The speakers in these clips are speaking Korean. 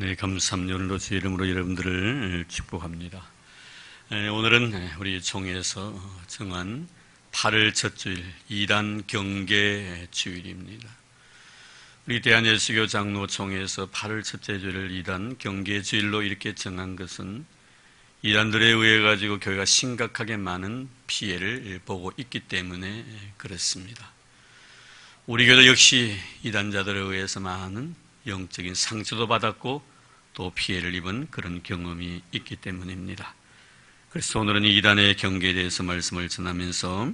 네, 감사합니다. 오늘도 주 이름으로 여러분들을 축복합니다. 오늘은 우리 총회에서 정한 8월 첫 주일 2단 경계 주일입니다. 우리 대한예수교 장로총회에서 8월 첫째 주일을 2단 경계 주일로 이렇게 정한 것은 이단들에 의해 가지고 교회가 심각하게 많은 피해를 보고 있기 때문에 그렇습니다. 우리 교회도 역시 이단자들에 의해서 많은 영적인 상처도 받았고 또 피해를 입은 그런 경험이 있기 때문입니다. 그래서 오늘은 이단의 경계에 대해서 말씀을 전하면서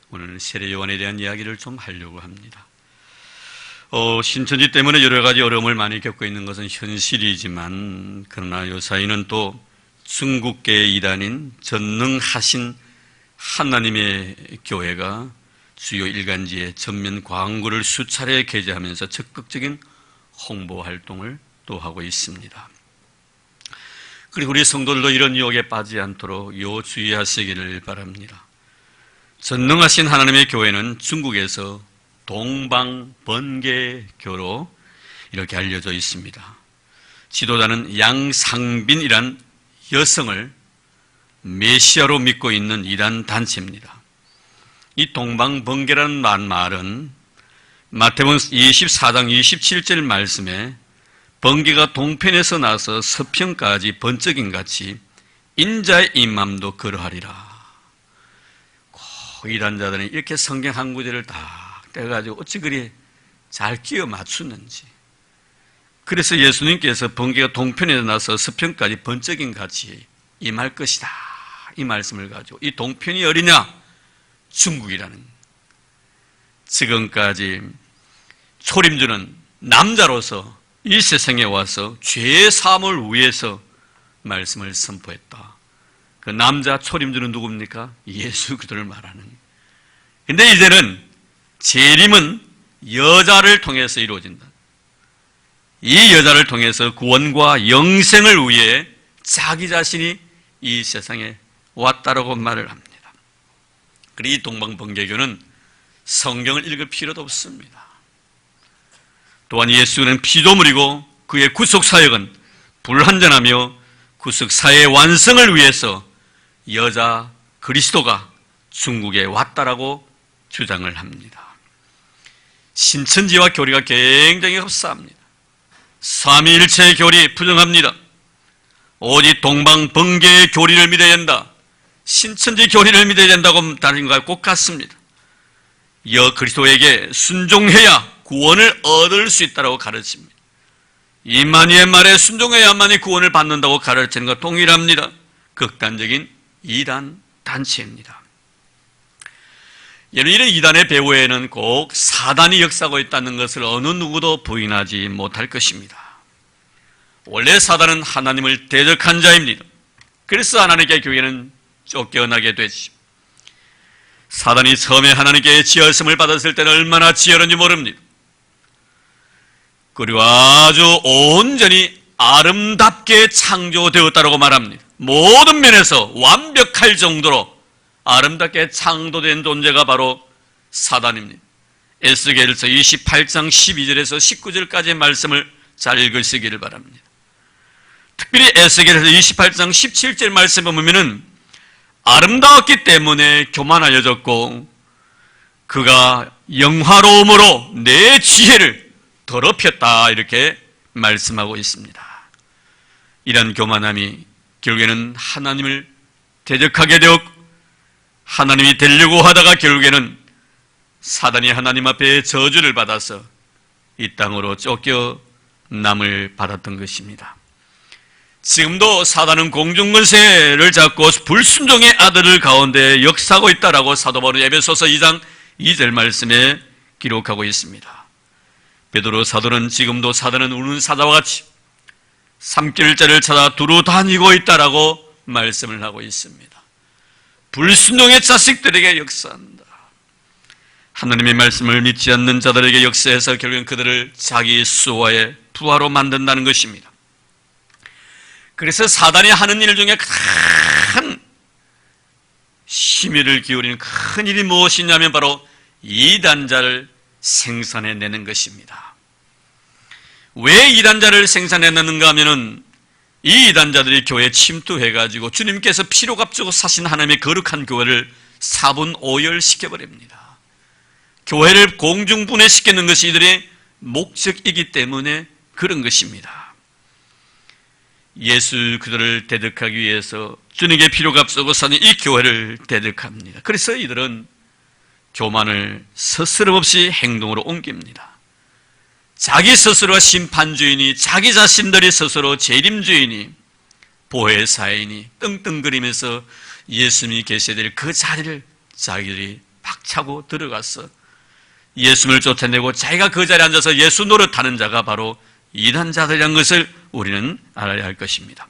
오늘은 세례 요한에 대한 이야기를 좀 하려고 합니다. 신천지 때문에 여러 가지 어려움을 많이 겪고 있는 것은 현실이지만 그러나 요사이는 또 중국계의 이단인 전능하신 하나님의 교회가 주요 일간지에 전면 광고를 수차례 게재하면서 적극적인 홍보 활동을 또 하고 있습니다. 그리고 우리 성도들도 이런 유혹에 빠지지 않도록 주의하시기를 바랍니다. 전능하신 하나님의 교회는 중국에서 동방번개교로 이렇게 알려져 있습니다. 지도자는 양상빈이란 여성을 메시아로 믿고 있는 이단 단체입니다. 이 동방번개라는 말은 마태복음 24장 27절 말씀에 번개가 동편에서 나서 서편까지 번쩍임 같이 인자의 임함도 그러하리라. 이단자들은 이렇게 성경 한 구절을 다 떼가지고 어찌 그리 잘 끼워 맞추는지. 그래서 예수님께서 번개가 동편에서 나서 서편까지 번쩍임 같이 임할 것이다, 이 말씀을 가지고 이 동편이 어디냐? 중국이라는, 지금까지 초림주는 남자로서 이 세상에 와서 죄 사함을 위해서 말씀을 선포했다. 그 남자 초림주는 누굽니까? 예수 그리스도를 말하는. 근데 이제는 재림은 여자를 통해서 이루어진다. 이 여자를 통해서 구원과 영생을 위해 자기 자신이 이 세상에 왔다라고 말을 합니다. 그리고 이 동방번개교는 성경을 읽을 필요도 없습니다. 또한 예수는 피조물이고 그의 구속사역은 불완전하며 구속사의 완성을 위해서 여자 그리스도가 중국에 왔다라고 주장을 합니다. 신천지와 교리가 굉장히 흡사합니다. 삼위일체의 교리 부정합니다. 오직 동방번개의 교리를 믿어야 된다, 신천지 교리를 믿어야 된다고 다른 것과 꼭 같습니다. 그리스도에게 순종해야 구원을 얻을 수 있다고 가르칩니다. 이만희의 말에 순종해야만이 구원을 받는다고 가르치는 것과 동일합니다. 극단적인 이단 단체입니다. 이런 이단의 배후에는 꼭 사단이 역사하고 있다는 것을 어느 누구도 부인하지 못할 것입니다. 원래 사단은 하나님을 대적한 자입니다. 그래서 하나님께 교회는 쫓겨나게 되지. 사단이 처음에 하나님께 지었음을 받았을 때는 얼마나 지었는지 모릅니다. 그리고 아주 온전히 아름답게 창조되었다고 말합니다. 모든 면에서 완벽할 정도로 아름답게 창조된 존재가 바로 사단입니다. 에스겔서 28장 12절에서 19절까지의 말씀을 잘 읽으시기를 바랍니다. 특별히 에스겔서 28장 17절 말씀을 보면은 아름다웠기 때문에 교만하여졌고 그가 영화로움으로 내 지혜를 더럽혔다, 이렇게 말씀하고 있습니다. 이런 교만함이 결국에는 하나님을 대적하게 되었고 하나님이 되려고 하다가 결국에는 사단이 하나님 앞에 저주를 받아서 이 땅으로 쫓겨남을 받았던 것입니다. 지금도 사단은 공중권세를 잡고 불순종의 아들을 가운데 역사하고 있다라고 사도 바울은 에베소서 2장 2절 말씀에 기록하고 있습니다. 베드로 사도는 지금도 사단은 우는 사자와 같이 삼킬자를 찾아 두루 다니고 있다라고 말씀을 하고 있습니다. 불순종의 자식들에게 역사한다. 하나님의 말씀을 믿지 않는 자들에게 역사해서 결국은 그들을 자기 수와의 부하로 만든다는 것입니다. 그래서 사단이 하는 일 중에 큰 심의를 기울이는 큰 일이 무엇이냐면 바로 이단자를 생산해내는 것입니다. 왜 이단자를 생산해냈는가 하면은 이 이단자들이 교회에 침투해가지고 주님께서 피로 값주고 사신 하나님의 거룩한 교회를 사분오열시켜버립니다. 교회를 공중분해시키는 것이 이들의 목적이기 때문에 그런 것입니다. 예수 그들을 대적하기 위해서 주님께 피로 값주고 사는 이 교회를 대적합니다. 그래서 이들은 교만을 스스럼 없이 행동으로 옮깁니다. 자기 스스로가 심판주의니 자기 자신들이 스스로 재림주의니 보혜사이니 떵떵거리면서 예수님이 계셔야 될 그 자리를 자기들이 박차고 들어가서 예수님을 쫓아내고 자기가 그 자리에 앉아서 예수 노릇하는 자가 바로 이단자들이라는 것을 우리는 알아야 할 것입니다.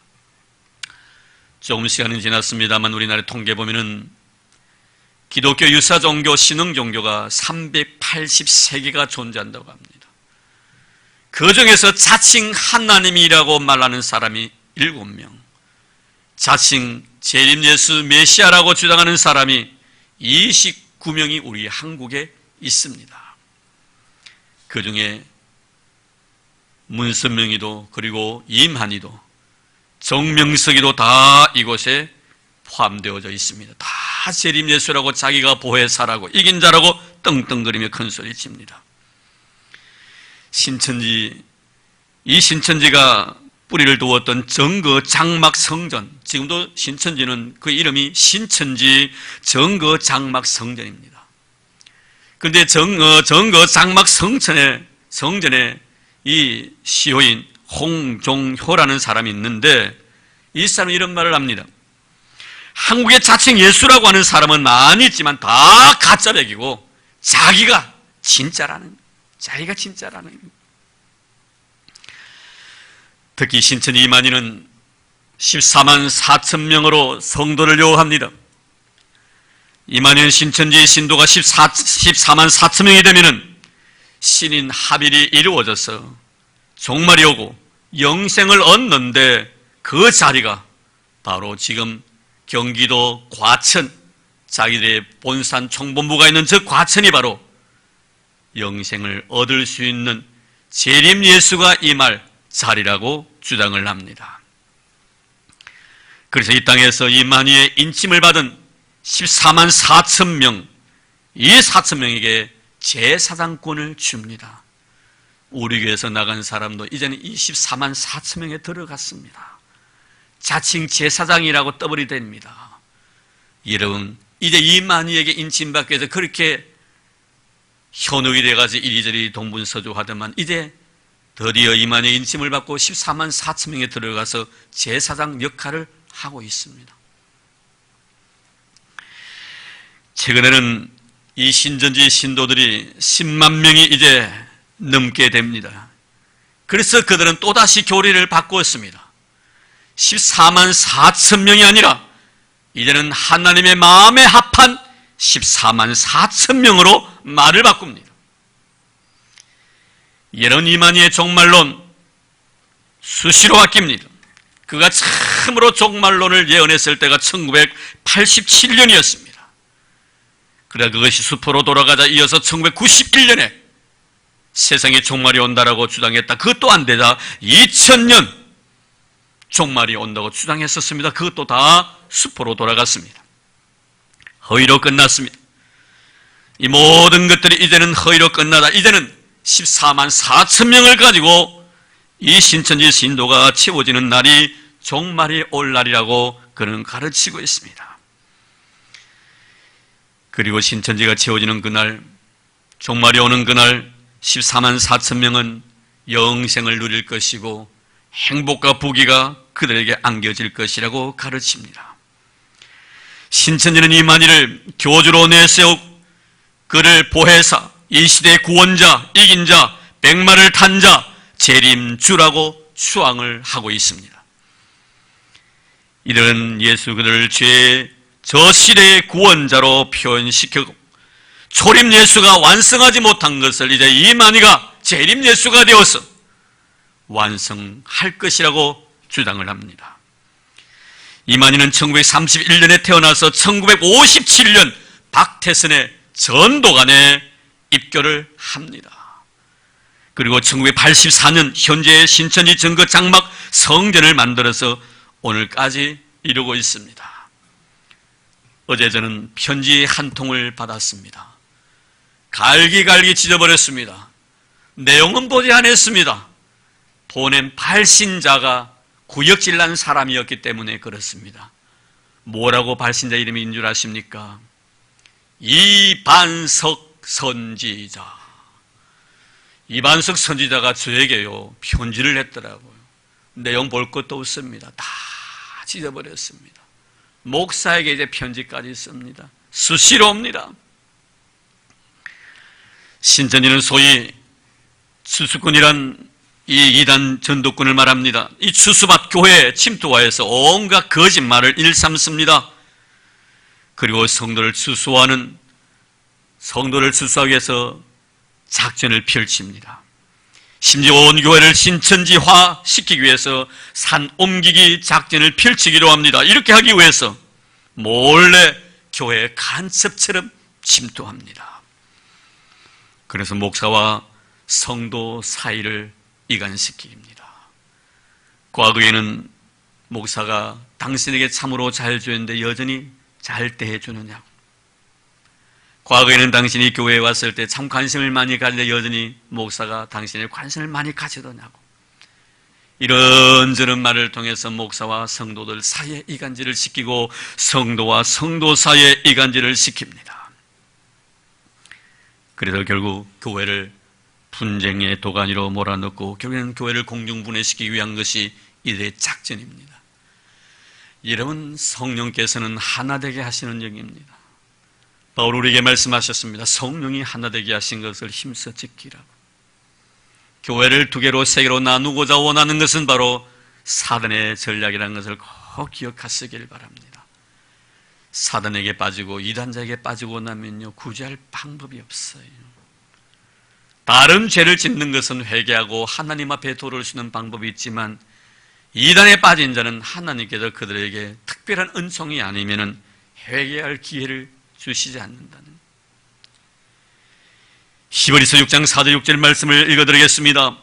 조금 시간이 지났습니다만 우리나라의 통계 보면은 기독교 유사 종교, 신흥 종교가 383개가 존재한다고 합니다. 그 중에서 자칭 하나님이라고 말하는 사람이 7명, 자칭 재림 예수 메시아라고 주장하는 사람이 29명이 우리 한국에 있습니다. 그 중에 문선명이도 그리고 임한이도 정명석이도 다 이곳에 포함되어져 있습니다. 다 재림 예수라고 자기가 보혜사라고 이긴 자라고 떵떵거리며 큰소리 칩니다. 신천지, 이 신천지가 뿌리를 두었던 정거 장막 성전, 지금도 신천지는 그 이름이 신천지 정거 장막 성전입니다. 그런데 정거 장막 성전에 이 시호인 홍종효라는 사람이 있는데 이 사람은 이런 말을 합니다. 한국에 자칭 예수라고 하는 사람은 많이 있지만 다 가짜백이고 자기가 진짜라는, 자기가 진짜라는. 특히 신천지 이만희는 14만 4천 명으로 성도를 요합니다. 이만희는 신천지 신도가 14만 4천 명이 되면은 신인 합일이 이루어져서 종말이 오고 영생을 얻는데 그 자리가 바로 지금 경기도 과천, 자기들의 본산 총본부가 있는 저 과천이 바로 영생을 얻을 수 있는 재림 예수가 임할 자리라고 주장을 합니다. 그래서 이 땅에서 이만희의 인침을 받은 14만 4천 명, 이 4천 명에게 제사장권을 줍니다. 우리 교회에서 나간 사람도 이제는 24만 4천 명에 들어갔습니다. 자칭 제사장이라고 떠벌이 됩니다. 여러분, 이제 이만희에게 인침받기 위해서 그렇게 현혹이 돼가지고 이리저리 동분서주하더만 이제 드디어 이만희의 인침을 받고 14만 4천 명에 들어가서 제사장 역할을 하고 있습니다. 최근에는 이 신천지 신도들이 10만 명이 이제 넘게 됩니다. 그래서 그들은 또다시 교리를 바꾸었습니다. 14만 4천 명이 아니라 이제는 하나님의 마음에 합한 14만 4천 명으로 말을 바꿉니다. 이런 이만희의 종말론 수시로 바뀝니다. 그가 참으로 종말론을 예언했을 때가 1987년이었습니다. 그러나 그것이 수포로 돌아가자 이어서 1991년에 세상에 종말이 온다라고 주장했다. 그것도 안 되자 2000년 종말이 온다고 주장했었습니다. 그것도 다 수포로 돌아갔습니다. 허위로 끝났습니다. 이 모든 것들이 이제는 허위로 끝나다 이제는 14만 4천 명을 가지고 이 신천지 신도가 채워지는 날이 종말이 올 날이라고 그는 가르치고 있습니다. 그리고 신천지가 채워지는 그날, 종말이 오는 그날 14만 4천 명은 영생을 누릴 것이고 행복과 부귀가 그들에게 안겨질 것이라고 가르칩니다. 신천지는 이만희를 교주로 내세우고 그를 보혜사, 이 시대의 구원자, 이긴 자, 백마를 탄 자, 재림주라고 추앙을 하고 있습니다. 이들은 예수 그들을 죄의 저 시대의 구원자로 표현시키고 초림 예수가 완성하지 못한 것을 이제 이만희가 재림 예수가 되어서 완성할 것이라고 주장을 합니다. 이만희는 1931년에 태어나서 1957년 박태선의 전도관에 입교를 합니다. 그리고 1984년 현재 신천지 증거 장막 성전을 만들어서 오늘까지 이루고 있습니다. 어제 저는 편지 한 통을 받았습니다. 갈기갈기 찢어버렸습니다. 내용은 보지 않았습니다. 보낸 발신자가 구역질 난 사람이었기 때문에 그렇습니다. 뭐라고 발신자 이름인 줄 아십니까? 이반석 선지자. 이반석 선지자가 저에게요 편지를 했더라고요. 내용 볼 것도 없습니다. 다 찢어버렸습니다. 목사에게 이제 편지까지 씁니다. 수시로 옵니다. 신천지는 소위 추수꾼이란 이 이단 전도꾼을 말합니다. 이 추수밭 교회에 침투하여서 온갖 거짓말을 일삼습니다. 그리고 성도를 추수하기 위해서 작전을 펼칩니다. 심지어 온 교회를 신천지화 시키기 위해서 산 옮기기 작전을 펼치기도 합니다. 이렇게 하기 위해서 몰래 교회에 간첩처럼 침투합니다. 그래서 목사와 성도 사이를 이간시킵니다. 과거에는 목사가 당신에게 참으로 잘해주는데 여전히 잘 대해주느냐고, 과거에는 당신이 교회에 왔을 때 참 관심을 많이 가지는데 여전히 목사가 당신의 관심을 많이 가지더냐고, 이런저런 말을 통해서 목사와 성도들 사이에 이간질을 시키고 성도와 성도 사이에 이간질을 시킵니다. 그래서 결국 교회를 분쟁의 도가니로 몰아넣고 결국에는 교회를 공중분해시키기 위한 것이 이들의 작전입니다. 여러분, 성령께서는 하나 되게 하시는 영입니다. 바울 우리에게 말씀하셨습니다. 성령이 하나 되게 하신 것을 힘써 지키라고. 교회를 두 개로 세 개로 나누고자 원하는 것은 바로 사단의 전략이라는 것을 꼭 기억하시길 바랍니다. 사단에게 빠지고 이단자에게 빠지고 나면요 구제할 방법이 없어요. 다른 죄를 짓는 것은 회개하고 하나님 앞에 돌아올 수 있는 방법이 있지만 이단에 빠진 자는 하나님께서 그들에게 특별한 은총이 아니면은 회개할 기회를 주시지 않는다는. 히브리서 6장 4절 6절 말씀을 읽어드리겠습니다.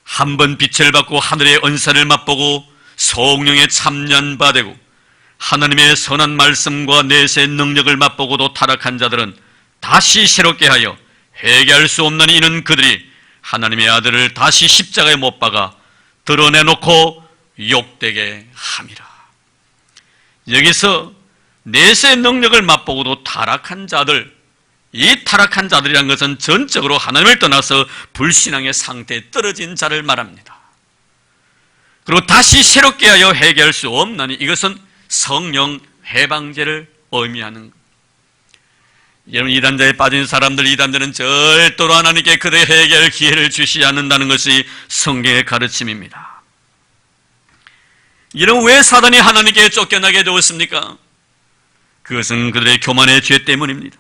한번 빛을 받고 하늘의 은사를 맛보고 성령의 참여한 바 되고 하나님의 선한 말씀과 내세의 능력을 맛보고도 타락한 자들은 다시 새롭게 하여 회개할 수 없나니 이는 그들이 하나님의 아들을 다시 십자가에 못 박아 드러내놓고 욕되게 함이라. 여기서 내세의 능력을 맛보고도 타락한 자들, 이 타락한 자들이란 것은 전적으로 하나님을 떠나서 불신앙의 상태에 떨어진 자를 말합니다. 그리고 다시 새롭게 하여 회개할 수 없나니 이것은 성령 회방제를 의미하는 것. 여러분, 이단자에 빠진 사람들, 이단자는 절대로 하나님께 그들의 회개할 기회를 주시지 않는다는 것이 성경의 가르침입니다. 여러분, 왜 사단이 하나님께 쫓겨나게 되었습니까? 그것은 그들의 교만의 죄 때문입니다.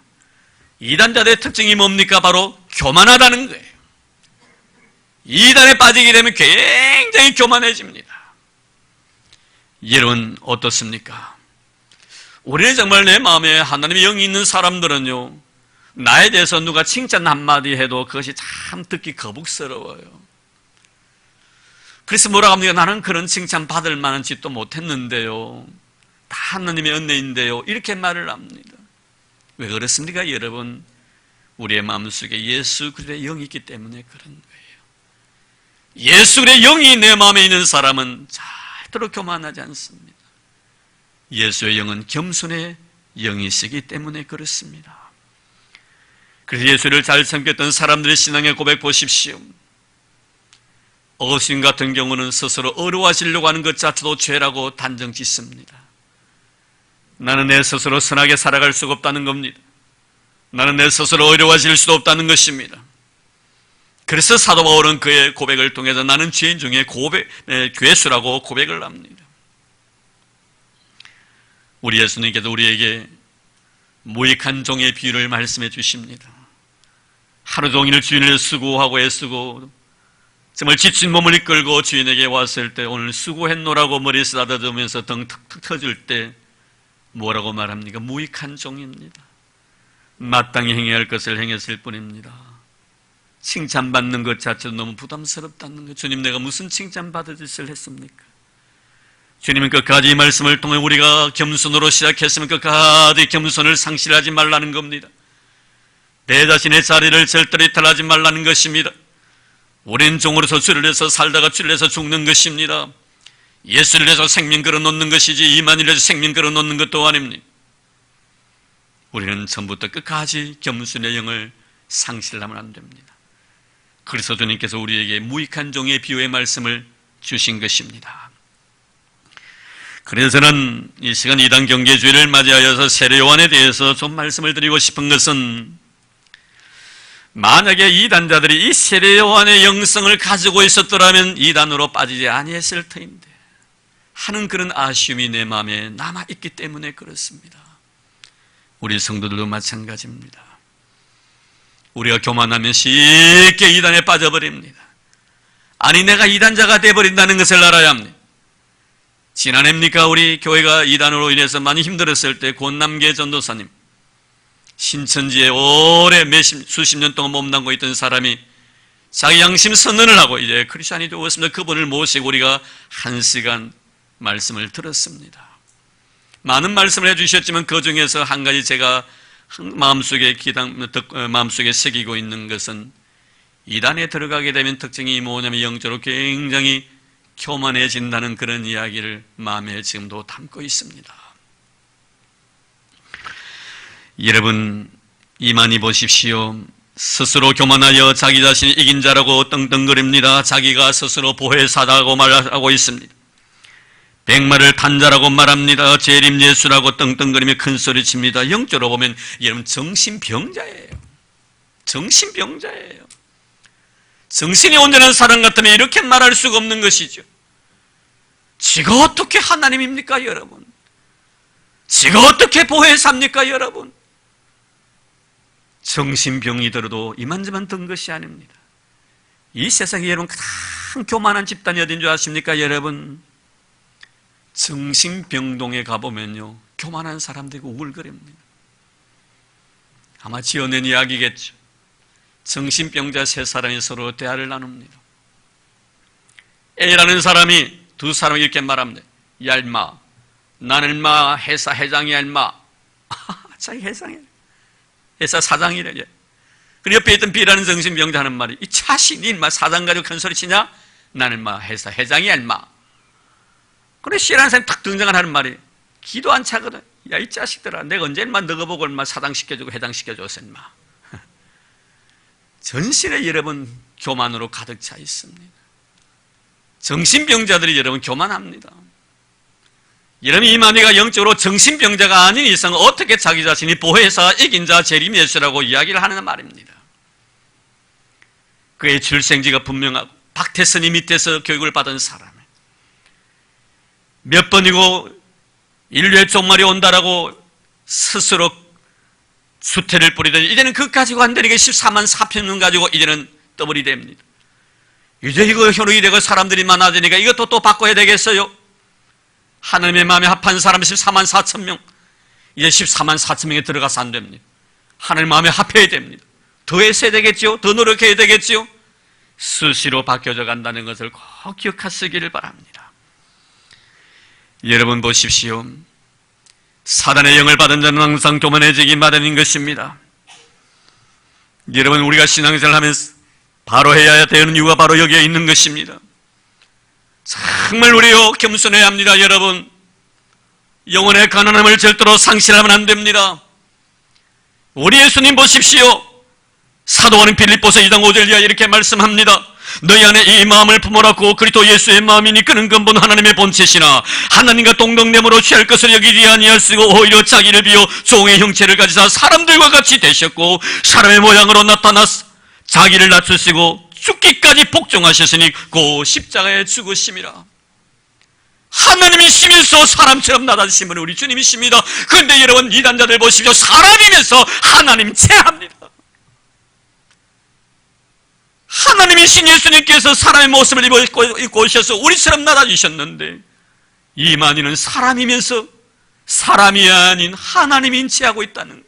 이단자들의 특징이 뭡니까? 바로 교만하다는 거예요. 이단에 빠지게 되면 굉장히 교만해집니다. 여러분, 어떻습니까? 우리는 정말 내 마음에 하나님의 영이 있는 사람들은요, 나에 대해서 누가 칭찬 한마디 해도 그것이 참 듣기 거북스러워요. 그래서 뭐라고 합니까? 나는 그런 칭찬 받을 만한 짓도 못했는데요, 다 하나님의 은혜인데요, 이렇게 말을 합니다. 왜 그렇습니까? 여러분, 우리의 마음속에 예수 그리스도의 영이 있기 때문에 그런 거예요. 예수 그리스도의 영이 내 마음에 있는 사람은 절대로 교만하지 않습니다. 예수의 영은 겸손의 영이시기 때문에 그렇습니다. 그래서 예수를 잘 섬겼던 사람들의 신앙의 고백 보십시오. 어거스틴 같은 경우는 스스로 어려워지려고 하는 것 자체도 죄라고 단정 짓습니다. 나는 내 스스로 선하게 살아갈 수가 없다는 겁니다. 나는 내 스스로 어려워질 수도 없다는 것입니다. 그래서 사도 바울은 그의 고백을 통해서 나는 죄인 중에 괴수라고 고백을 합니다. 우리 예수님께서 우리에게 무익한 종의 비유를 말씀해 주십니다. 하루 종일 주인을 수고하고 애쓰고 정말 지친 몸을 이끌고 주인에게 왔을 때 오늘 수고했노라고 머리 쓰다듬으면서 등 턱턱 터질 때 뭐라고 말합니까? 무익한 종입니다. 마땅히 행해야 할 것을 행했을 뿐입니다. 칭찬받는 것 자체도 너무 부담스럽다는 것. 주님, 내가 무슨 칭찬받을 짓을 했습니까? 주님은 끝까지 이 말씀을 통해 우리가 겸손으로 시작했으면 끝까지 겸손을 상실하지 말라는 겁니다. 내 자신의 자리를 절대로 이탈하지 말라는 것입니다. 우린 종으로서 주를 위해서 살다가 주를 위해서 죽는 것입니다. 예수를 위해서 생명 걸어놓는 것이지 이만희를 위해서 생명 걸어놓는 것도 아닙니다. 우리는 처음부터 끝까지 겸손의 영을 상실하면 안 됩니다. 그래서 주님께서 우리에게 무익한 종의 비유의 말씀을 주신 것입니다. 그래서 저는 이 시간 이단 경계주의를 맞이하여서 세례 요한에 대해서 좀 말씀을 드리고 싶은 것은, 만약에 이단자들이 이 세례 요한의 영성을 가지고 있었더라면 이단으로 빠지지 아니했을 터인데 하는 그런 아쉬움이 내 마음에 남아있기 때문에 그렇습니다. 우리 성도들도 마찬가지입니다. 우리가 교만하면 쉽게 이단에 빠져버립니다. 아니, 내가 이단자가 되어버린다는 것을 알아야 합니다. 지난해입니까? 우리 교회가 이단으로 인해서 많이 힘들었을 때 권남계 전도사님, 신천지에 오래 수십 년 동안 몸담고 있던 사람이 자기 양심 선언을 하고 이제 크리스찬이 되었습니다. 그분을 모시고 우리가 1시간 말씀을 들었습니다. 많은 말씀을 해주셨지만 그 중에서 한 가지 제가 마음속에 새기고 있는 것은, 이단에 들어가게 되면 특징이 뭐냐면 영적으로 굉장히 교만해진다는 그런 이야기를 마음에 지금도 담고 있습니다. 여러분, 이만희 보십시오. 스스로 교만하여 자기 자신이 이긴 자라고 떵떵거립니다. 자기가 스스로 보혜사다고 말하고 있습니다. 백마를 탄 자라고 말합니다. 재림 예수라고 떵떵거리며 큰소리칩니다. 영적으로 보면 여러분 정신병자예요. 정신병자예요. 정신이 온전한 사람 같으면 이렇게 말할 수가 없는 것이죠. 지가 어떻게 하나님입니까, 여러분? 지가 어떻게 보혜사입니까, 여러분? 정신병이 들어도 이만저만 든 것이 아닙니다. 이 세상에 여러분 가장 교만한 집단이 어딘 줄 아십니까, 여러분? 정신병동에 가보면요, 교만한 사람들이 우글거립니다. 아마 지어낸 이야기겠죠. 정신병자 3사람이 서로 대화를 나눕니다. A라는 사람이 두 사람이 이렇게 말합니다. 야, 인마, 나는 인마 회사 회장이야, 인마. 자기 회장이야. 회사 사장이래. 그리고 옆에 있던 B라는 정신병자 하는 말이, 이 자식이 인마 사장 가지고 큰 소리 치냐? 나는 인마 회사 회장이야, 인마. 그래 C라는 사람이 탁 등장하는 말이, 기도 안 차거든. 야, 이 자식들아, 내가 언제 인마 너가 보고 인마 사장시켜주고 회장시켜줬어, 인마. 전신에 여러분 교만으로 가득 차 있습니다. 정신병자들이 여러분 교만합니다. 여러분, 이만희가 영적으로 정신병자가 아닌 이상 어떻게 자기 자신이 보혜사, 이긴 자, 재림 예수라고 이야기를 하느냐 말입니다. 그의 출생지가 분명하고 박태선이 밑에서 교육을 받은 사람, 몇 번이고 인류의 종말이 온다라고 스스로 수태를 뿌리더니 이제는 그것 가지고 안 되니까 14만 4천 가지고 이제는 더블이 됩니다. 이제 이거 현혹이 되고 사람들이 많아지니까 이것도 또 바꿔야 되겠어요. 하나님의 마음에 합한 사람 14만 4천 명, 이제 14만 4천 명에 들어가서 안 됩니다. 하나님 마음에 합해야 됩니다. 더 했어야 되겠죠. 더 노력해야 되겠죠. 수시로 바뀌어져 간다는 것을 꼭 기억하시기를 바랍니다. 여러분 보십시오. 사단의 영을 받은 자는 항상 교만해지기 마련인 것입니다. 여러분, 우리가 신앙생활을 하면서 바로 해야 되는 이유가 바로 여기에 있는 것입니다. 정말 우리요 겸손해야 합니다. 여러분, 영혼의 가난함을 절대로 상실하면 안 됩니다. 우리 예수님 보십시오. 사도하는 빌립보서 2장 5절 이하 이렇게 말씀합니다. 너희 안에 이 마음을 품어라고 그리스도 예수의 마음이니 그는 근본 하나님의 본체시나 하나님과 동등됨으로 취할 것을 여기지 아니하시고 오히려 자기를 비워 종의 형체를 가지사 사람들과 같이 되셨고 사람의 모양으로 나타나서 자기를 낮추시고 죽기까지 복종하셨으니 그 십자가에 죽으심이라. 하나님이시면서 사람처럼 나타나신 우리 주님이십니다. 그런데 여러분, 이단자들 보십시오. 사람이면서 하나님 체합니다. 하나님이신 예수님께서 사람의 모습을 입고 오셔서 우리처럼 나타주셨는데 이만희는 사람이면서 사람이 아닌 하나님이 인치하고 있다는,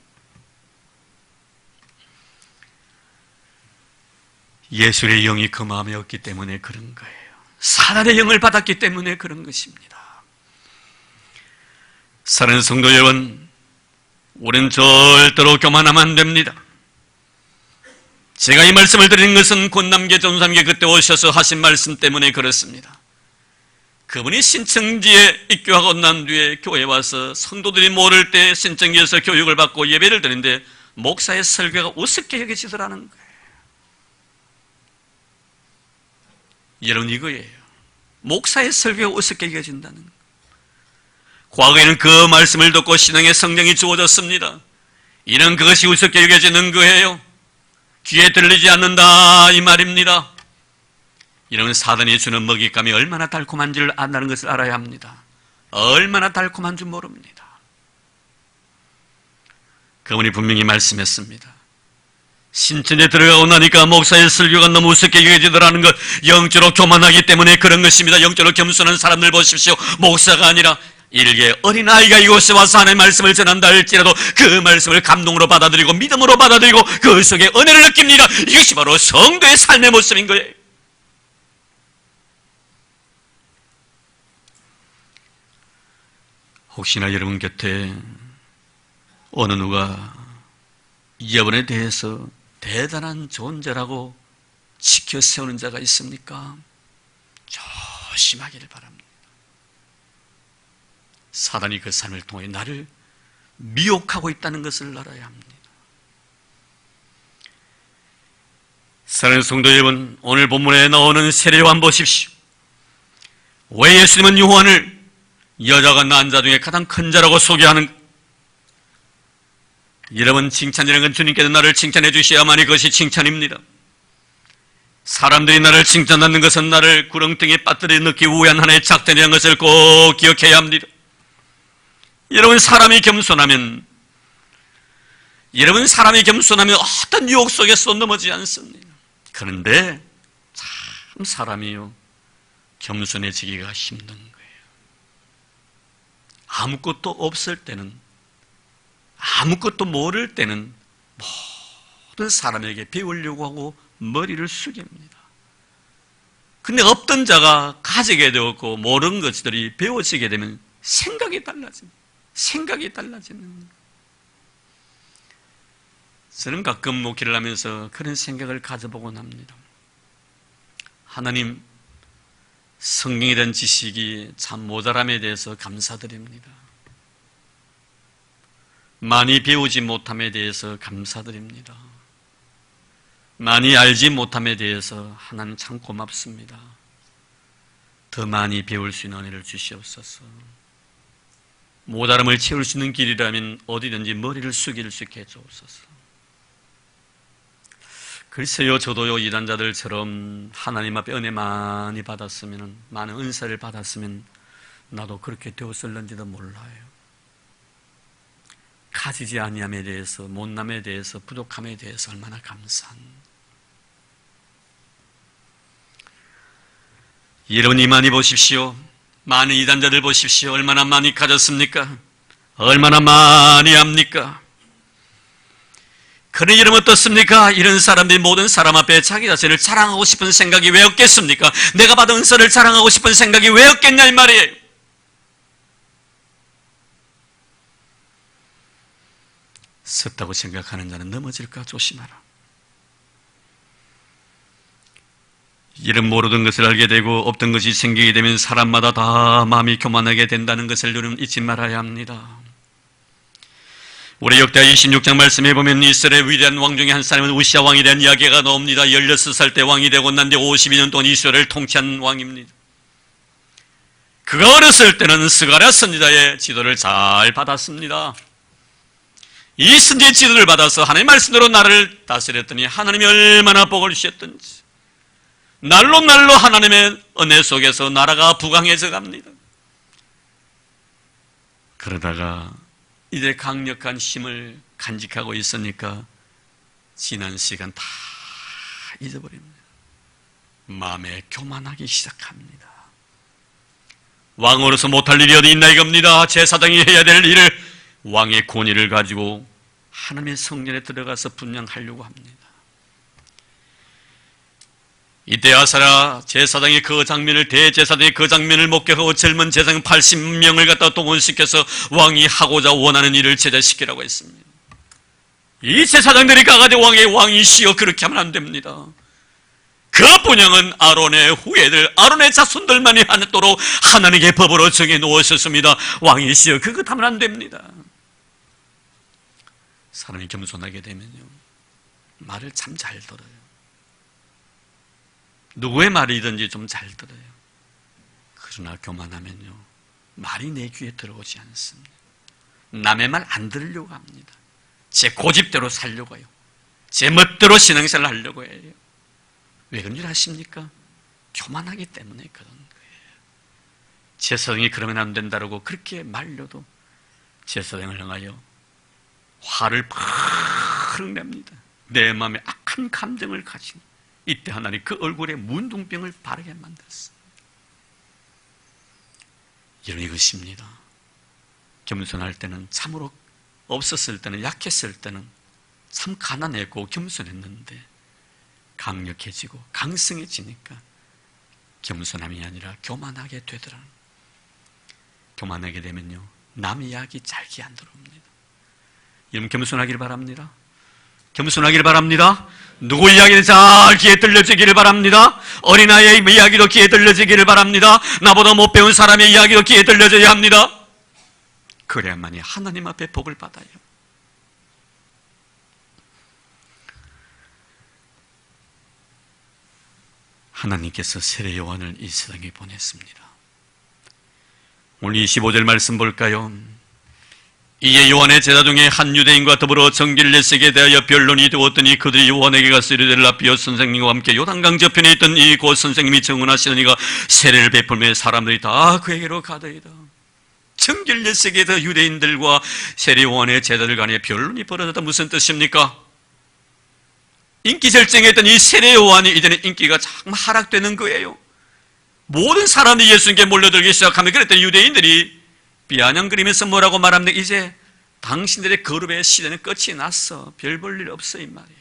예수의 영이 그 마음에 없기 때문에 그런 거예요. 사단의 영을 받았기 때문에 그런 것입니다. 사랑하는 성도 여러분, 우리는 절대로 교만하면 안 됩니다. 제가 이 말씀을 드리는 것은 권남계 전사님께 그때 오셔서 하신 말씀 때문에 그렇습니다. 그분이 신청지에 입교하고 난 뒤에 교회에 와서 성도들이 모를 때 신청지에서 교육을 받고 예배를 드리는데 목사의 설교가 우습게 여겨지더라는 거예요. 여러분, 이거예요. 목사의 설교가 우습게 여겨진다는 거예요. 과거에는 그 말씀을 듣고 신앙의 성령이 주어졌습니다. 이는 그것이 우습게 여겨지는 거예요. 귀에 들리지 않는다 이 말입니다. 이런 사단이 주는 먹잇감이 얼마나 달콤한 줄 안다는 것을 알아야 합니다. 얼마나 달콤한 줄 모릅니다. 그분이 분명히 말씀했습니다. 신천에 들어가고 나니까 목사의 설교가 너무 우습게 여겨지더라는 것, 영적으로 교만하기 때문에 그런 것입니다. 영적으로 겸손한 사람들 보십시오. 목사가 아니라 일개 어린아이가 이곳에 와서 하나님의 말씀을 전한다 할지라도 그 말씀을 감동으로 받아들이고 믿음으로 받아들이고 그 속에 은혜를 느낍니다. 이것이 바로 성도의 삶의 모습인 거예요. 혹시나 여러분 곁에 어느 누가 여러분에 대해서 대단한 존재라고 지켜 세우는 자가 있습니까? 조심하기를 바랍니다. 사단이 그 삶을 통해 나를 미혹하고 있다는 것을 알아야 합니다. 사랑하는 성도 여러분, 오늘 본문에 나오는 세례요한 보십시오. 왜 예수님은 요한을 여자가 낳은 자 중에 가장 큰 자라고 소개하는, 여러분, 칭찬이라는 건 주님께서 나를 칭찬해 주셔야만이 그것이 칭찬입니다. 사람들이 나를 칭찬하는 것은 나를 구렁텅이에 빠뜨려 넣기 위한 하나의 작전이라는 것을 꼭 기억해야 합니다. 여러분, 사람이 겸손하면 어떤 유혹 속에서 넘어지지 않습니다. 그런데 참 사람이요, 겸손해지기가 힘든 거예요. 아무것도 없을 때는, 아무것도 모를 때는 모든 사람에게 배우려고 하고 머리를 숙입니다. 근데 없던 자가 가지게 되었고 모르는 것들이 배워지게 되면 생각이 달라집니다. 생각이 달라지는 거예요. 저는 가끔 목회를 하면서 그런 생각을 가져보곤 합니다. 하나님, 성경에 대한 지식이 참 모자람에 대해서 감사드립니다. 많이 배우지 못함에 대해서 감사드립니다. 많이 알지 못함에 대해서 하나님 참 고맙습니다. 더 많이 배울 수 있는 은혜를 주시옵소서. 모자람을 채울 수 있는 길이라면 어디든지 머리를 숙일 수 있게 해주옵소서. 글쎄요, 저도요, 이단자들처럼 하나님 앞에 은혜 많이 받았으면, 많은 은사를 받았으면 나도 그렇게 되었을는지도 몰라요. 가지지 아니함에 대해서, 못남에 대해서, 부족함에 대해서 얼마나 감사한. 여러분, 이만희 보십시오. 많은 이단자들 보십시오. 얼마나 많이 가졌습니까? 얼마나 많이 합니까? 그런 이름 어떻습니까? 이런 사람들이 모든 사람 앞에 자기 자신을 자랑하고 싶은 생각이 왜 없겠습니까? 내가 받은 은사를 자랑하고 싶은 생각이 왜 없겠냐 이 말이에요. 섰다고 생각하는 자는 넘어질까 조심하라. 이름 모르던 것을 알게 되고 없던 것이 생기게 되면 사람마다 다 마음이 교만하게 된다는 것을 여러분 잊지 말아야 합니다. 우리 역대하 26장 말씀해 보면 이스라엘 위대한 왕 중에 한 사람은 우시야 왕에 대한 이야기가 나옵니다. 16살 때 왕이 되고 난 뒤 52년 동안 이스라엘을 통치한 왕입니다. 그가 어렸을 때는 스가랴 선지자의 지도를 잘 받았습니다. 이 선지의 지도를 받아서 하나님의 말씀대로 나를 다스렸더니 하나님이 얼마나 복을 주셨던지, 날로 날로 하나님의 은혜 속에서 나라가 부강해져 갑니다. 그러다가 이제 강력한 힘을 간직하고 있으니까 지난 시간 다 잊어버립니다. 마음에 교만하기 시작합니다. 왕으로서 못할 일이 어디 있나 이겁니다. 제사장이 해야 될 일을 왕의 권위를 가지고 하나님의 성전에 들어가서 분양하려고 합니다. 이때 아사라 제사장이 그 장면을 대제사장이 그 장면을 목격하고 젊은 제사장 80명을 갖다 동원시켜서 왕이 하고자 원하는 일을 제자시키라고 했습니다. 이 제사장들이 가가지고 왕이시여 그렇게 하면 안 됩니다. 그 분양은 아론의 후예들, 아론의 자손들만이 하도록 하나님의 법으로 정해 놓으셨습니다. 왕이시여 그것 하면 안 됩니다. 사람이 겸손하게 되면요 말을 참 잘 들어요. 누구의 말이든지 좀 잘 들어요. 그러나 교만하면요 말이 내 귀에 들어오지 않습니다. 남의 말 안 들으려고 합니다. 제 고집대로 살려고 해요. 제 멋대로 신앙생활을 하려고 해요. 왜 그런 줄 아십니까? 교만하기 때문에 그런 거예요. 제사장이 그러면 안 된다고 그렇게 말려도 제사장을 향하여 화를 팍 냅니다. 내 마음에 악한 감정을 가진 이때 하나님 그 얼굴에 문둥병을 바르게 만들었습니다. 이런 이것입니다. 겸손할 때는 참으로 없었을 때는 약했을 때는 참 가난했고 겸손했는데 강력해지고 강성해지니까 겸손함이 아니라 교만하게 되더라는. 교만하게 되면요 남의 이야기 잘 귀 안 들어옵니다. 여러분 겸손하기를 바랍니다. 겸손하기를 바랍니다. 누구 이야기는 잘 귀에 들려지기를 바랍니다. 어린아이의 이야기도 귀에 들려지기를 바랍니다. 나보다 못 배운 사람의 이야기도 귀에 들려져야 합니다. 그래야만이 하나님 앞에 복을 받아요. 하나님께서 세례 요한을 이 세상에 보냈습니다. 오늘 25절 말씀 볼까요? 이에 요한의 제자 중에 한 유대인과 더불어 정결 예식에 대하여 변론이 되었더니 그들이 요한에게 가서 이르되 라삐어 선생님과 함께 요단강 저편에 있던 이 곧 선생님이 증언하시더니가 세례를 베풀며 사람들이 다 그에게로 가더이다. 정결 예식에 대해 유대인들과 세례 요한의 제자들 간에 변론이 벌어졌다. 무슨 뜻입니까? 인기 절정했던 이 세례 요한이 이제는 인기가 참 하락되는 거예요. 모든 사람들이 예수님께 몰려들기 시작하면 그랬더니 유대인들이 비아냥거리면서 뭐라고 말합니까? 이제 당신들의 거룩의 시대는 끝이 났어. 별 볼 일 없어 이 말이에요.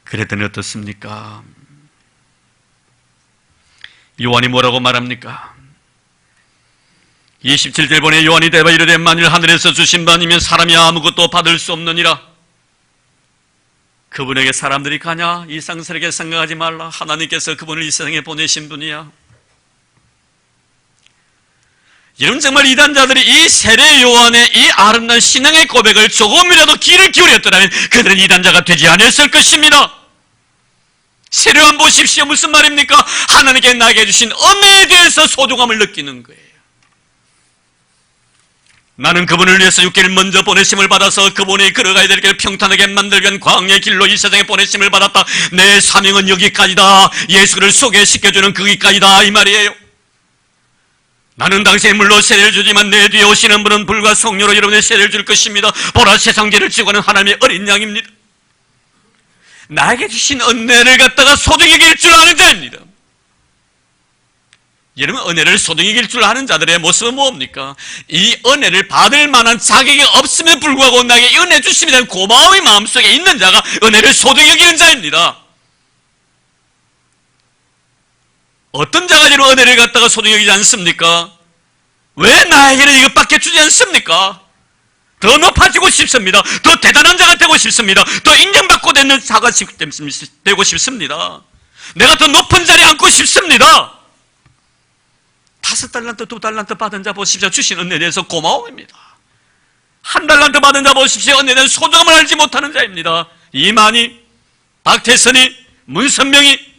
그랬더니 어떻습니까? 요한이 뭐라고 말합니까? 27절 보내 요한이 대답하여 이르되 만일 하늘에서 주신 바 아니면 사람이 아무것도 받을 수 없느니라. 그분에게 사람들이 가냐? 이상스럽게 생각하지 말라. 하나님께서 그분을 이 세상에 보내신 분이야. 여러분 정말 이단자들이 이 세례 요한의 이 아름다운 신앙의 고백을 조금이라도 귀를 기울였더라면 그들은 이단자가 되지 않았을 것입니다. 세례 요한 보십시오. 무슨 말입니까? 하나님께 나에게 주신 은혜에 대해서 소중함을 느끼는 거예요. 나는 그분을 위해서 육계를 먼저 보내심을 받아서 그분이 걸어가야 될 길을 평탄하게 만들기 위한 광야의 길로 이 세상에 보내심을 받았다. 내 사명은 여기까지다. 예수를 소개시켜주는 거기까지다 이 말이에요. 나는 당시에 물로 세례를 주지만 내 뒤에 오시는 분은 불과 성령으로 여러분의 세례를 줄 것입니다. 보라 세상 죄를 지고 가는 하나님의 어린 양입니다. 나에게 주신 은혜를 갖다가 소중히 여길 줄 아는 자입니다. 여러분 은혜를 소중히 여길 줄 아는 자들의 모습은 뭡니까? 이 은혜를 받을 만한 자격이 없음에도 불구하고 나에게 은혜 주심에 대한 고마움이 마음속에 있는 자가 은혜를 소중히 여기는 자입니다. 어떤 자가 이런 은혜를 갖다가 소중히 여기지 않습니까? 왜 나에게는 이것밖에 주지 않습니까? 더 높아지고 싶습니다. 더 대단한 자가 되고 싶습니다. 더 인정받고 되는 자가 되고 싶습니다. 내가 더 높은 자리에 앉고 싶습니다. 5달란트, 2달란트 받은 자 보십시오. 주신 은혜에 대해서 고마움입니다. 1달란트 받은 자 보십시오. 은혜에 대한 소중함을 알지 못하는 자입니다. 이만희, 박태선이, 문선명이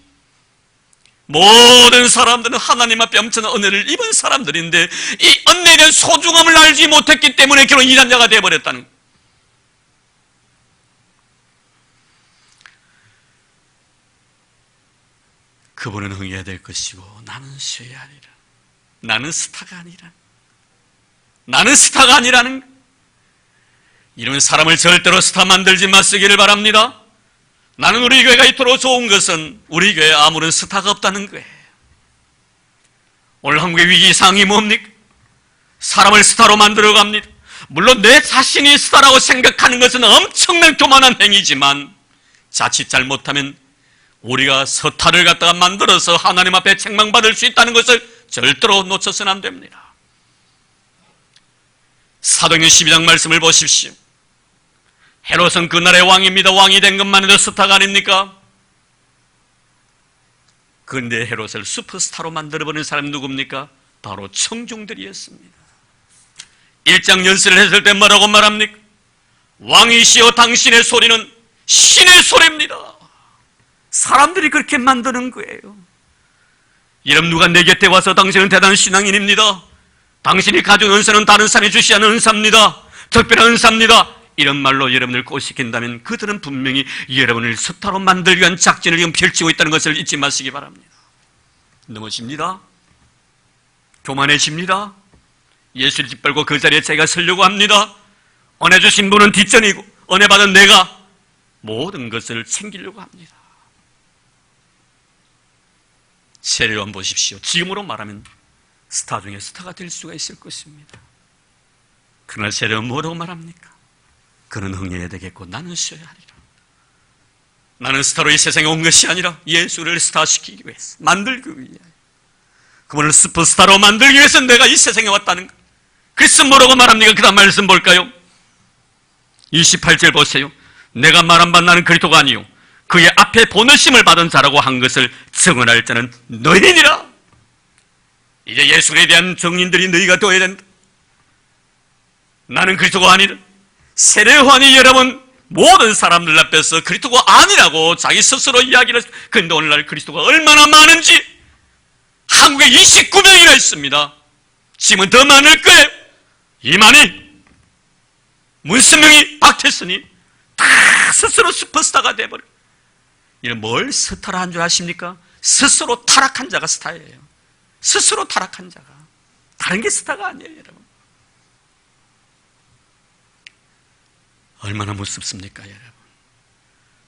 모든 사람들은 하나님 앞에 엄청난 은혜를 입은 사람들인데 이 은혜에 대한 소중함을 알지 못했기 때문에 결국 이단자가 되어버렸다는 거예요. 그분은 흥해야 될 것이고 나는 쉬어야 하리라. 나는 스타가 아니라 나는 스타가 아니라는 이런 사람을 절대로 스타 만들지 마시기를 바랍니다. 나는 우리 교회가 이토록 좋은 것은 우리 교회에 아무런 스타가 없다는 거예요. 오늘 한국의 위기상이 뭡니까? 사람을 스타로 만들어 갑니다. 물론 내 자신이 스타라고 생각하는 것은 엄청난 교만한 행위지만 자칫 잘못하면 우리가 서탈을 갖다가 만들어서 하나님 앞에 책망받을 수 있다는 것을 절대로 놓쳐서는 안 됩니다. 사도행전 12장 말씀을 보십시오. 헤롯은 그 나라의 왕입니다. 왕이 된 것만 해도 스타가 아닙니까? 그런데 헤롯을 슈퍼스타로 만들어버린 사람이 누굽니까? 바로 청중들이었습니다. 1장 연설을 했을 때 뭐라고 말합니까? 왕이시여 당신의 소리는 신의 소리입니다. 사람들이 그렇게 만드는 거예요. 여러분, 누가 내 곁에 와서 당신은 대단한 신앙인입니다, 당신이 가진 은사는 다른 사람이 주시 않은 은사입니다, 특별한 은사입니다, 이런 말로 여러분을 꼬시킨다면 그들은 분명히 여러분을 스타로 만들기 위한 작전을 지금 펼치고 있다는 것을 잊지 마시기 바랍니다. 넘어집니다. 교만해집니다. 예수를 짓밟고 그 자리에 제가 서려고 합니다. 은혜 주신 분은 뒷전이고 은혜 받은 내가 모든 것을 챙기려고 합니다. 세례요한 보십시오. 지금으로 말하면 스타 중에 스타가 될 수가 있을 것입니다. 그러나 세례요한 뭐라고 말합니까? 그는 흥해야 되겠고 나는 쉬어야 하리라. 나는 스타로 이 세상에 온 것이 아니라 예수를 스타시키기 위해서, 만들기 위해, 그분을 슈퍼스타로 만들기 위해서 내가 이 세상에 왔다는 것. 그래서 뭐라고 말합니까? 그 다음 말씀 볼까요? 28절 보세요. 내가 말한 바 나는 그리스도가 아니요 그의 앞에 보내심을 받은 자라고 한 것을 증언할 자는 너희니라. 이제 예수에 대한 증인들이 너희가 되어야 된다. 나는 그리스도가 아니라. 세례요한이 여러분 모든 사람들 앞에서 그리스도가 아니라고 자기 스스로 이야기를 했습니다. 그런데 오늘날 그리스도가 얼마나 많은지 한국에 29명이나 있습니다. 지금은 더 많을 거예요. 이만희, 문선명이, 박태선이 다 스스로 슈퍼스타가 돼버려. 이런 뭘 스타라 한 줄 아십니까? 스스로 타락한 자가 스타예요. 스스로 타락한 자가. 다른 게 스타가 아니에요, 여러분. 얼마나 무섭습니까, 여러분?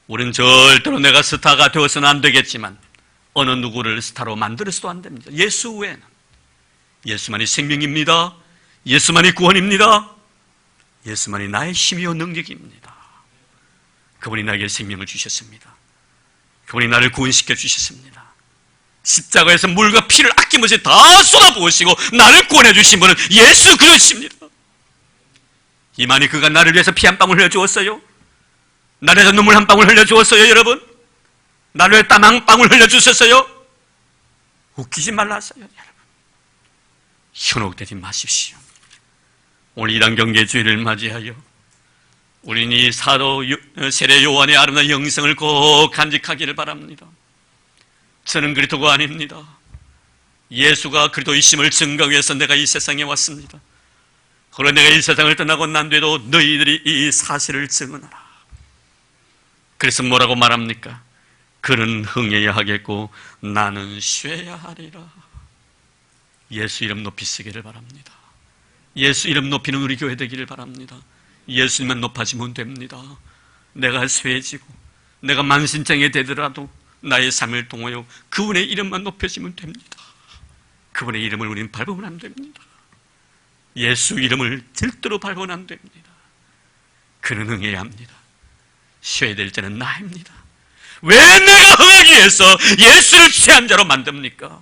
우리는 절대로 내가 스타가 되어서는 안 되겠지만 어느 누구를 스타로 만들어서도 안 됩니다. 예수 외에는. 예수만이 생명입니다. 예수만이 구원입니다. 예수만이 나의 힘이요 능력입니다. 그분이 나에게 생명을 주셨습니다. 그분이 나를 구원시켜 주셨습니다. 십자가에서 물과 피를 아낌없이 다 쏟아부으시고 나를 구원해 주신 분은 예수 그리스도십니다. 이만희 그가 나를 위해서 피 한 방울 흘려주었어요. 나를 위해서 눈물 한 방울 흘려주었어요, 여러분. 나를 위해 땀 한 방울 흘려주셨어요. 웃기지 말라서요, 여러분. 현혹되지 마십시오. 오늘 이단 경계주의를 맞이하여 우리는 이 사도 세례 요한의 아름다운 영성을 꼭 간직하기를 바랍니다. 저는 그리스도가 아닙니다. 예수가 그리스도이심을 증거하기 위해서 내가 이 세상에 왔습니다. 그러나 내가 이 세상을 떠나고 난 뒤에도 너희들이 이 사실을 증언하라. 그래서 뭐라고 말합니까? 그는 흥해야 하겠고 나는 쉬어야 하리라. 예수 이름 높이 쓰기를 바랍니다. 예수 이름 높이는 우리 교회 되기를 바랍니다. 예수님만 높아지면 됩니다. 내가 쇠해지고 내가 만신창이 되더라도 나의 삶을 통하여 그분의 이름만 높여지면 됩니다. 그분의 이름을 우리는 밟으면 안 됩니다. 예수 이름을 절대로 밟으면 안 됩니다. 그는 흥해야 합니다. 쉬어야 될 때는 나입니다. 왜 내가 흥하기 위해서 예수를 취한 자로 만듭니까?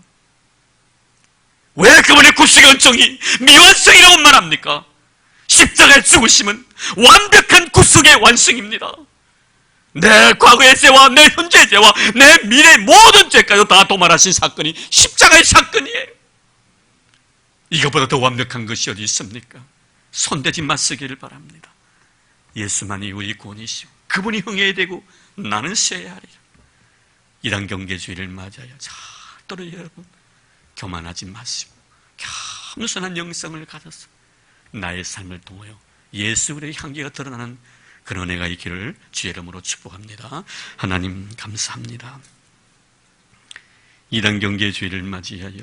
왜 그분의 구속의 은총이 미완성이라고 말합니까? 십자가의 죽으심은 완벽한 구속의 완성입니다. 내 과거의 죄와 내 현재의 죄와 내 미래의 모든 죄까지 다 도말하신 사건이 십자가의 사건이에요. 이것보다 더 완벽한 것이 어디 있습니까? 손대지 마시기를 바랍니다. 예수만이 우리 구원이시오. 그분이 흥해야 되고 나는 쉬어야 하리라. 이단 경계주의를 맞아요. 절대로 여러분 교만하지 마시고 겸손한 영성을 가져서 나의 삶을 통하여 예수 그리스도의 향기가 드러나는 그런 은혜가 있기를 주의 이름으로 축복합니다. 하나님 감사합니다. 이단 경계주의를 맞이하여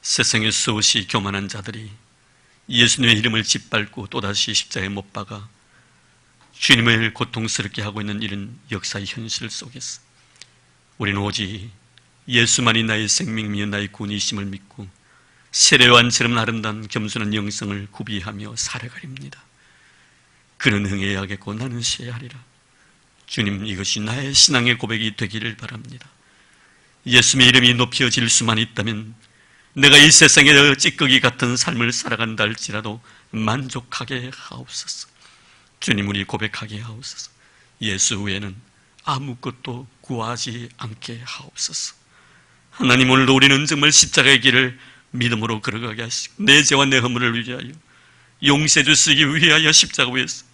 세상의 수없이 교만한 자들이 예수님의 이름을 짓밟고 또다시 십자가에 못 박아 주님을 고통스럽게 하고 있는 이런 역사의 현실 속에서 우리는 오직 예수만이 나의 생명이며 나의 구원이심을 믿고 세례요한처럼 아름다운 겸손한 영성을 구비하며 살아가립니다. 그는 흥해야 하겠고 나는 쉬어야 하리라. 주님, 이것이 나의 신앙의 고백이 되기를 바랍니다. 예수님의 이름이 높여질 수만 있다면 내가 이 세상에 찌꺼기 같은 삶을 살아간다 할지라도 만족하게 하옵소서. 주님, 우리 고백하게 하옵소서. 예수 외에는 아무것도 구하지 않게 하옵소서. 하나님, 오늘도 우리는 정말 십자가의 길을 믿음으로 걸어가게 하시고 내 죄와 내 허물을 위하여 용서해 주시기 위하여 십자가 위에서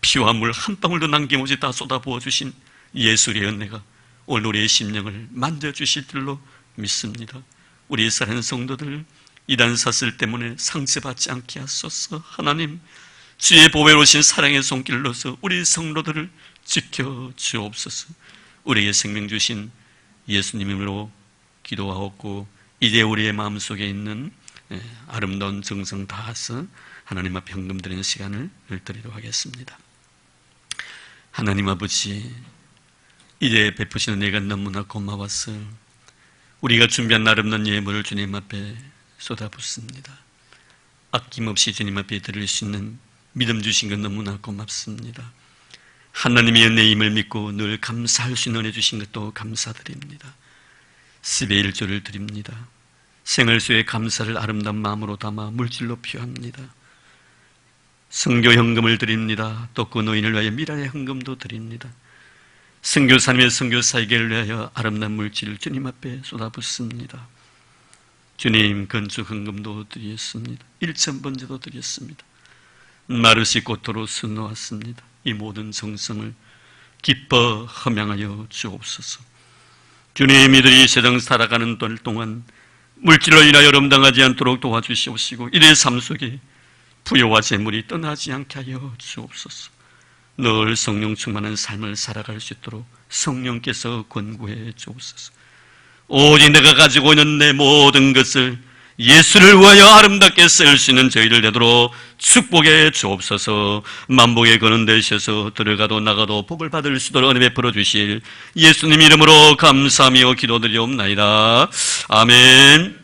피와 물 한 방울도 남김없이 다 쏟아부어 주신 예수의 은혜가 오늘 우리의 심령을 만져주실 줄로 믿습니다. 우리 사랑하는 성도들, 이단 사슬 때문에 상처받지 않게 하소서. 하나님, 주의 보배로 오신 사랑의 손길로서 우리 성도들을 지켜주옵소서. 우리에게 생명 주신 예수님으로 기도하옵고 이제 우리의 마음속에 있는 아름다운 정성 다해서 하나님 앞에 헌금드리는 시간을 드리도록 하겠습니다. 하나님 아버지, 이제 베푸시는 은혜가 너무나 고마워서 우리가 준비한 아름다운 예물을 주님 앞에 쏟아붓습니다. 아낌없이 주님 앞에 드릴 수 있는 믿음 주신 것 너무나 고맙습니다. 하나님의 은혜임을 믿고 늘 감사할 수 있는 은혜 주신 것도 감사드립니다. 10의 1조를 드립니다. 생활수의 감사를 아름다운 마음으로 담아 물질로 표합니다. 선교 헌금을 드립니다. 또 그 노인을 위하여 미랄의 헌금도 드립니다. 선교사님의 선교사에게를 위하여 아름다운 물질을 주님 앞에 쏟아붓습니다. 주님, 건축 헌금도 드렸습니다. 1,000번제도 드렸습니다. 마르시 꽃도로 수놓았습니다. 이 모든 정성을 기뻐 허명하여 주옵소서. 주님, 이들이 세상 살아가는 동안 물질로 인하여 여름당하지 않도록 도와주시옵시고 이들의 삶 속에 부여와 재물이 떠나지 않게 하여 주옵소서. 늘 성령 충만한 삶을 살아갈 수 있도록 성령께서 권고해 주옵소서. 오직 내가 가지고 있는 내 모든 것을 예수를 위하여 아름답게 쓸 수 있는 저희를 되도록 축복해 주옵소서. 만복에 거는 되셔서 들어가도 나가도 복을 받을 수 있도록 은혜 베풀어 주실 예수님 이름으로 감사하며 기도드리옵나이다. 아멘.